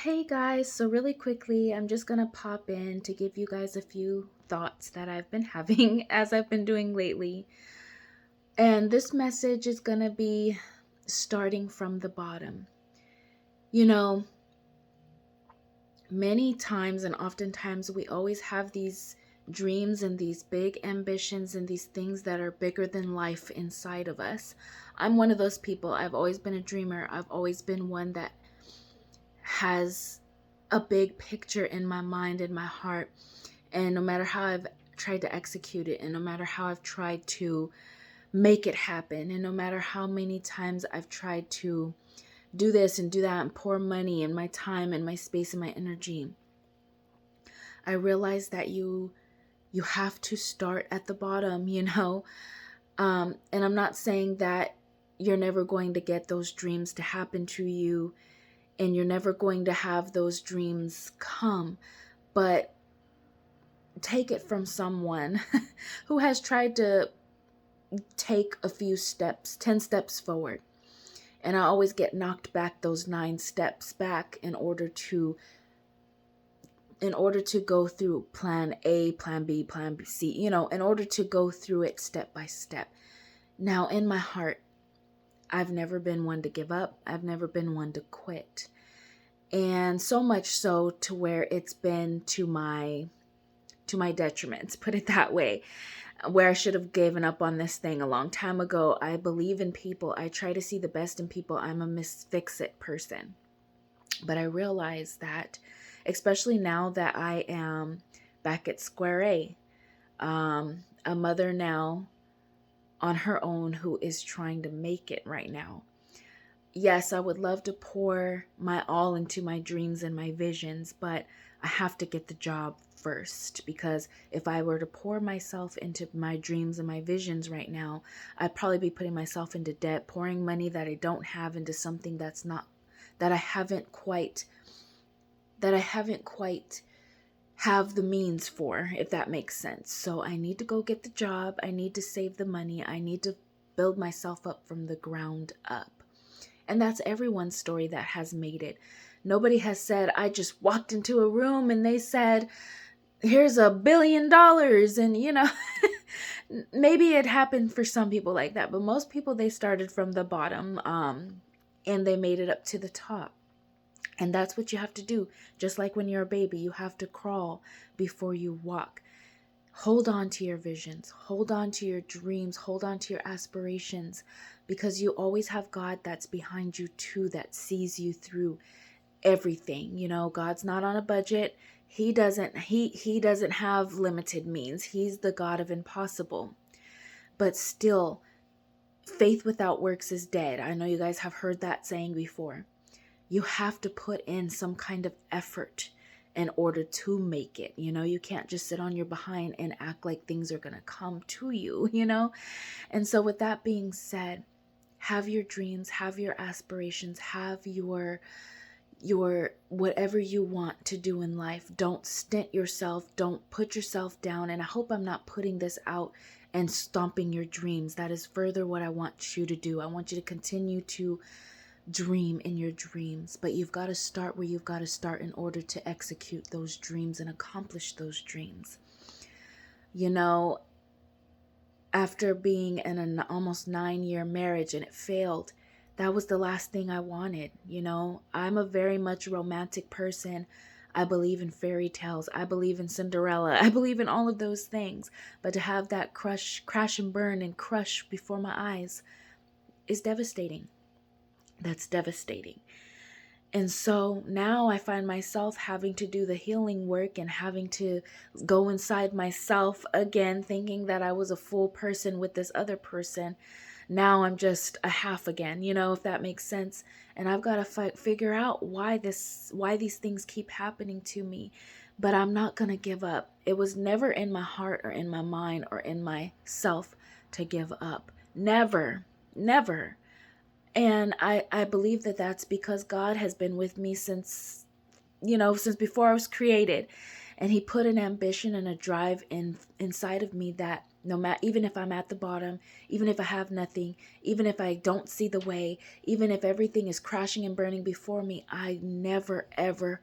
Hey guys, so really quickly, I'm just gonna pop in to give you guys a few thoughts that I've been having as I've been doing lately. And this message is gonna be starting from the bottom. You know, many times and oftentimes we always have these dreams and these big ambitions and these things that are bigger than life inside of us. I'm one of those people. I've always been a dreamer. I've always been one that has a big picture in my mind and my heart. And no matter how I've tried to execute it, and no matter how I've tried to make it happen, and no matter how many times I've tried to do this and do that and pour money and my time and my space and my energy, I realize that you have to start at the bottom, and I'm not saying that you're never going to get those dreams to happen to you and you're never going to have those dreams come, but take it from someone who has tried to take a few steps, 10 steps forward. And I always get knocked back those 9 steps back in order to go through plan A, plan B, plan B, C, in order to go through it step by step. Now, in my heart, I've never been one to give up. I've never been one to quit. And so much so to where it's been to my detriment, put it that way, where I should have given up on this thing a long time ago. I believe in people. I try to see the best in people. I'm a fix-it person. But I realize that, especially now that I am back at square A, a mother now on her own who is trying to make it right now. Yes, I would love to pour my all into my dreams and my visions, but I have to get the job first, because if I were to pour myself into my dreams and my visions right now, I'd probably be putting myself into debt, pouring money that I don't have into something that's not, that I haven't quite have the means for, if that makes sense. So I need to go get the job. I need to save the money. I need to build myself up from the ground up. And that's everyone's story that has made it. Nobody has said, I just walked into a room and they said, here's $1 billion. And, maybe it happened for some people like that. But most people, they started from the bottom and they made it up to the top. And that's what you have to do. Just like when you're a baby, you have to crawl before you walk. Hold on to your visions. Hold on to your dreams. Hold on to your aspirations, because you always have God that's behind you too, that sees you through everything. God's not on a budget. He doesn't have limited means. He's the God of impossible. But still, faith without works is dead. I know you guys have heard that saying before. You have to put in some kind of effort in order to make it. You can't just sit on your behind and act like things are going to come to you, And so with that being said, have your dreams, have your aspirations, have your whatever you want to do in life. Don't stint yourself. Don't put yourself down. And I hope I'm not putting this out and stomping your dreams. That is further what I want you to do. I want you to continue to dream in your dreams, but you've got to start where you've got to start in order to execute those dreams and accomplish those dreams. After being in an almost 9-year marriage and it failed, that was the last thing I wanted. I'm a very much romantic person. I believe in fairy tales. I believe in Cinderella. I believe in all of those things. But to have that crash and burn and crush before my eyes is devastating. That's devastating. And so now I find myself having to do the healing work and having to go inside myself again, thinking that I was a full person with this other person. Now I'm just a half again, if that makes sense. And I've got to figure out why these things keep happening to me. But I'm not going to give up. It was never in my heart or in my mind or in myself to give up. Never, never. And I believe that that's because God has been with me since before I was created. And he put an ambition and a drive inside of me that No matter, even if I'm at the bottom, even if I have nothing, even if I don't see the way, even if everything is crashing and burning before me, I never ever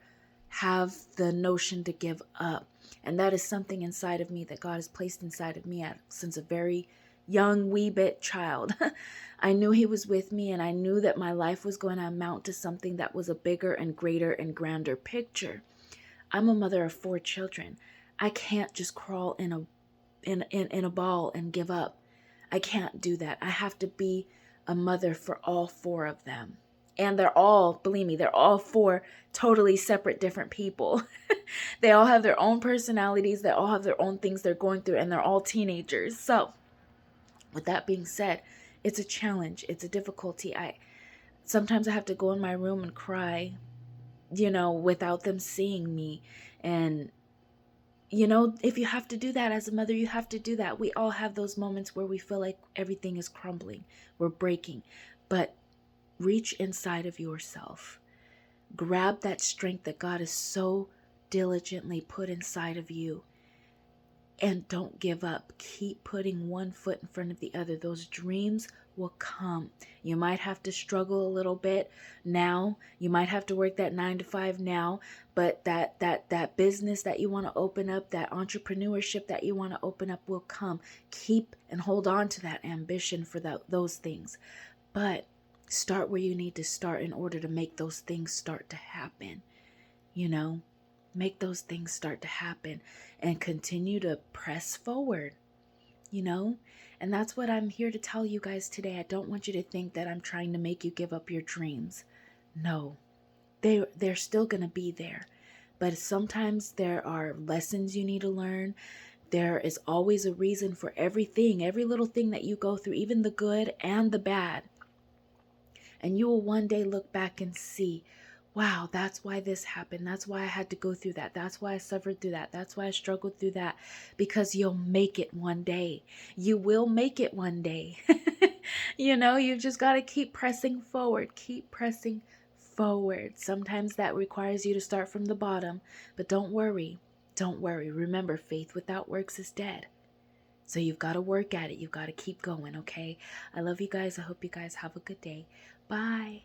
have the notion to give up. And that is something inside of me that God has placed inside of me since a very young wee bit child. I knew he was with me, and I knew that my life was going to amount to something that was a bigger and greater and grander picture. I'm a mother of 4 children. I can't just crawl in a ball and give up. I can't do that. I have to be a mother for all 4 of them. And they're all, believe me, they're all 4 totally separate, different people. They all have their own personalities. They all have their own things they're going through, and they're all teenagers. So with that being said, it's a challenge. It's a difficulty. Sometimes I have to go in my room and cry, without them seeing me. And if you have to do that as a mother, you have to do that. We all have those moments where we feel like everything is crumbling, we're breaking. But reach inside of yourself. Grab that strength that God has so diligently put inside of you. And don't give up. Keep putting one foot in front of the other. Those dreams will come. You might have to struggle a little bit now. You might have to work that 9 to 5 now, but that business that you want to open up, that entrepreneurship that you want to open up will come. Keep and hold on to that ambition for those things. But start where you need to start in order to make those things start to happen. Make those things start to happen and continue to press forward, and that's what I'm here to tell you guys today. I don't want you to think that I'm trying to make you give up your dreams. No, they're still going to be there. But sometimes there are lessons you need to learn. There is always a reason for everything, every little thing that you go through, even the good and the bad. And you will one day look back and see, wow, that's why this happened. That's why I had to go through that. That's why I suffered through that. That's why I struggled through that. Because you'll make it one day. You will make it one day. You've just got to keep pressing forward. Keep pressing forward. Sometimes that requires you to start from the bottom. But don't worry. Don't worry. Remember, faith without works is dead. So you've got to work at it. You've got to keep going, okay? I love you guys. I hope you guys have a good day. Bye.